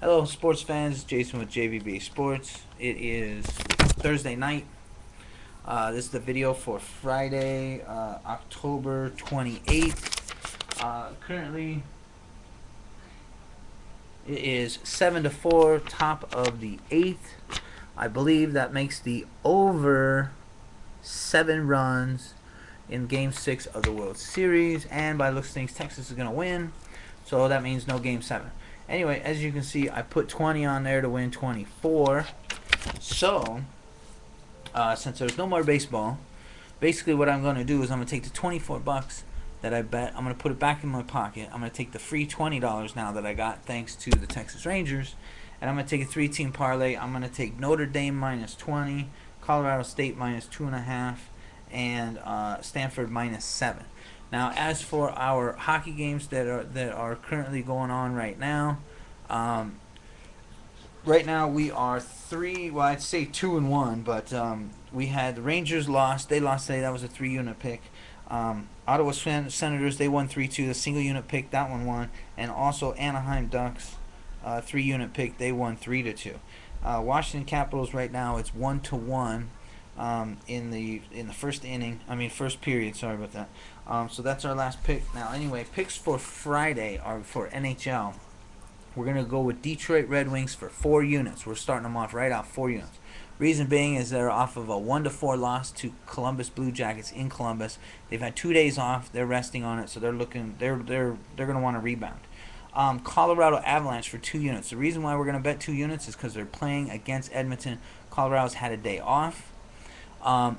Hello, sports fans. Jason with JBBASports. It is Thursday night. This is the video for Friday, October 28th. Currently, it is 7-4, top of the 8th. I believe that makes the over 7 runs in Game 6 of the World Series. And by looks of things, Texas is going to win. So that means no Game 7. Anyway, as you can see, I put 20 on there to win 24. So, since there's no more baseball, basically what I'm going to do is I'm going to take the 24 bucks that I bet, I'm going to put it back in my pocket. I'm going to take the free $20 now that I got thanks to the Texas Rangers, and I'm going to take a 3-team parlay. I'm going to take Notre Dame minus 20, Colorado State minus 2.5, and Stanford minus 7. Now, as for our hockey games that are currently going on right now, we are three. Well, I'd say 2-1, but we had the Rangers lost. They lost today. That was a 3-unit pick. Ottawa Senators, they won 3-2. The single unit pick, that one won, and also Anaheim Ducks, 3-unit pick, they won 3-2. Washington Capitals right now, it's 1-1. In the first inning, first period. Sorry about that. So that's our last pick. Now, anyway, picks for Friday are for NHL. We're gonna go with Detroit Red Wings for 4 units. We're starting them off right out 4 units. Reason being is they're off of a 1-4 loss to Columbus Blue Jackets in Columbus. They've had 2 days off. They're resting on it, so they're gonna want to rebound. Colorado Avalanche for 2 units. The reason why we're gonna bet 2 units is because they're playing against Edmonton. Colorado's had a day off.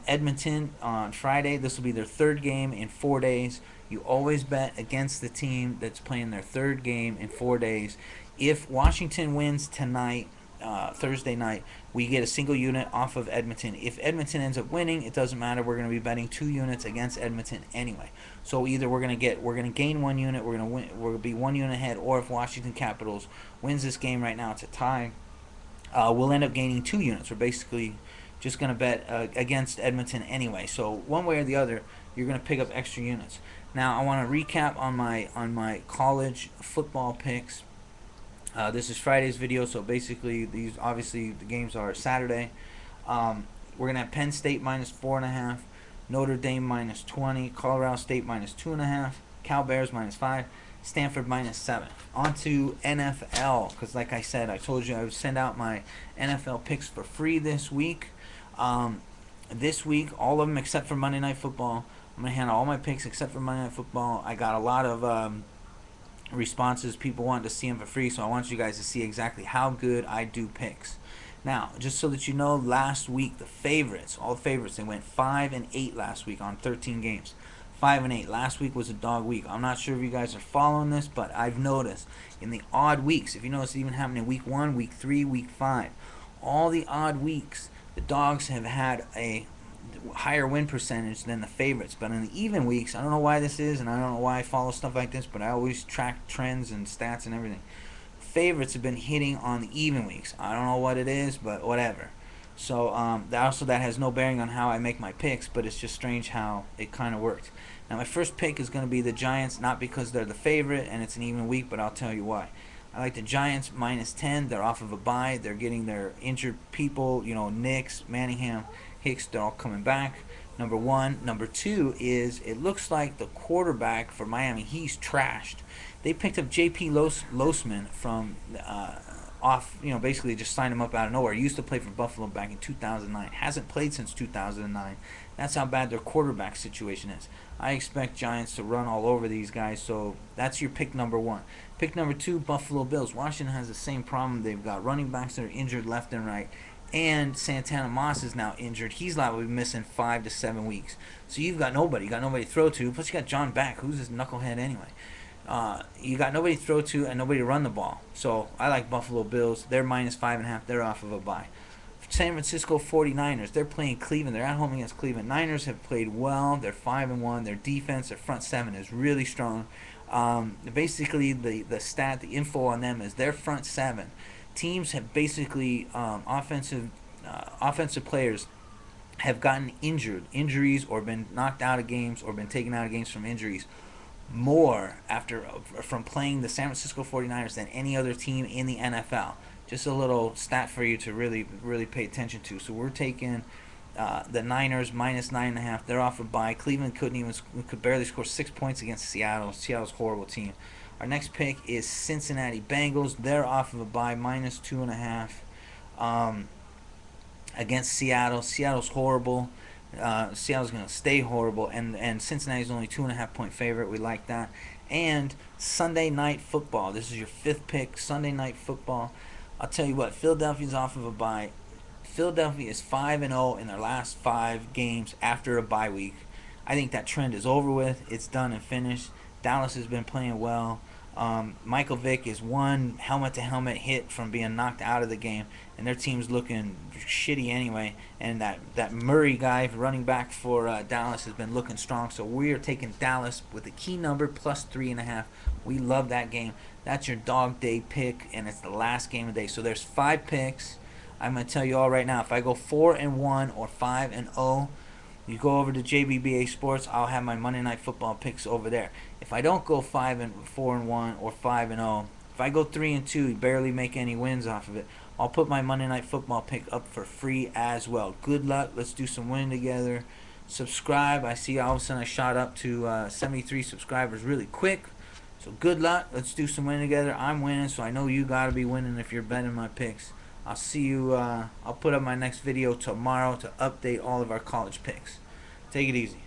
Edmonton on Friday. This will be their 3rd game in 4 days. You always bet against the team that's playing their 3rd game in 4 days. If Washington wins tonight, Thursday night, we get a single unit off of Edmonton. If Edmonton ends up winning, it doesn't matter. We're going to be betting 2 units against Edmonton anyway. So either we're going to gain 1 unit, we're going to be 1 unit ahead, or if Washington Capitals wins this game right now, it's a tie. We'll end up gaining 2 units. We're basically just going to bet against Edmonton anyway. So one way or the other, you're going to pick up extra units. Now I want to recap on my college football picks. This is Friday's video, so basically these obviously the games are Saturday. We're gonna have Penn State minus 4.5, Notre Dame minus 20, Colorado State minus 2.5, Cal Bears minus 5, Stanford minus 7. On to NFL, because like I said, I told you I would send out my NFL picks for free this week. This week, all of them except for Monday Night Football. I'm gonna hand out all my picks except for Monday Night Football. I got a lot of responses, people wanted to see them for free, so I want you guys to see exactly how good I do picks. Now, just so that you know, last week the favorites, all the favorites, they went 5-8 last week on 13 games. 5-8. Last week was a dog week. I'm not sure if you guys are following this, but I've noticed in the odd weeks, if you notice, it even happened in week 1, week 3, week 5, all the odd weeks, the dogs have had a higher win percentage than the favorites. But in the even weeks, I don't know why this is, and I don't know why I follow stuff like this, but I always track trends and stats and everything. Favorites have been hitting on the even weeks. I don't know what it is, but whatever. So that has no bearing on how I make my picks, but it's just strange how it kind of worked. Now my first pick is going to be the Giants, not because they're the favorite and it's an even week, but I'll tell you why. I like the Giants minus 10. They're off of a bye. They're getting their injured people, Nix, Manningham, Hicks, they're all coming back. Number 1. Number 2 is it looks like the quarterback for Miami, he's trashed. They picked up J.P. Losman from basically just signed him up out of nowhere. He used to play for Buffalo back in 2009. Hasn't played since 2009. That's how bad their quarterback situation is. I expect Giants to run all over these guys, so that's your pick number 1. Pick number 2, Buffalo Bills. Washington has the same problem. They've got running backs that are injured left and right. And Santana Moss is now injured. He's liable to be missing 5 to 7 weeks. So you've got nobody. You got nobody to throw to. Plus you got John Beck, who's this knucklehead anyway. You got nobody to throw to and nobody to run the ball. So I like Buffalo Bills. They're minus 5.5. They're off of a bye. San Francisco 49ers. They're playing Cleveland. They're at home against Cleveland. Niners have played well. They're 5-1. Their defense, their front 7 is really strong. Basically, the info on them is their front 7. Teams have basically offensive players have gotten injuries or been knocked out of games or been taken out of games from injuries more from playing the San Francisco 49ers than any other team in the NFL. Just a little stat for you to really pay attention to. So we're taking the Niners minus 9.5. They're off a bye. Cleveland could barely score 6 points against Seattle. Seattle's a horrible team. Our next pick is Cincinnati Bengals. They're off of a bye, minus 2.5 against Seattle. Seattle's horrible. Seattle's going to stay horrible, and Cincinnati's only 2.5 point favorite. We like that. And Sunday Night Football. This is your fifth pick. Sunday Night Football. I'll tell you what. Philadelphia's off of a bye. Philadelphia is 5-0 in their last 5 games after a bye week. I think that trend is over with. It's done and finished. Dallas has been playing well. Michael Vick is one helmet-to-helmet hit from being knocked out of the game, and their team's looking shitty anyway. And that Murray guy, running back for Dallas, has been looking strong. So we are taking Dallas with a key number plus 3.5. We love that game. That's your dog day pick, and it's the last game of the day. So there's 5 picks. I'm going to tell you all right now, if I go 4-1 or 5-0, you go over to JBBASports, I'll have my Monday Night Football picks over there. If I don't go 4-1 or 5-0, if I go 3-2, you barely make any wins off of it, I'll put my Monday Night Football pick up for free as well. Good luck. Let's do some winning together. Subscribe. I see all of a sudden I shot up to 73 subscribers really quick. So good luck. Let's do some winning together. I'm winning, so I know you got to be winning if you're betting my picks. I'll see you. I'll put up my next video tomorrow to update all of our college picks. Take it easy.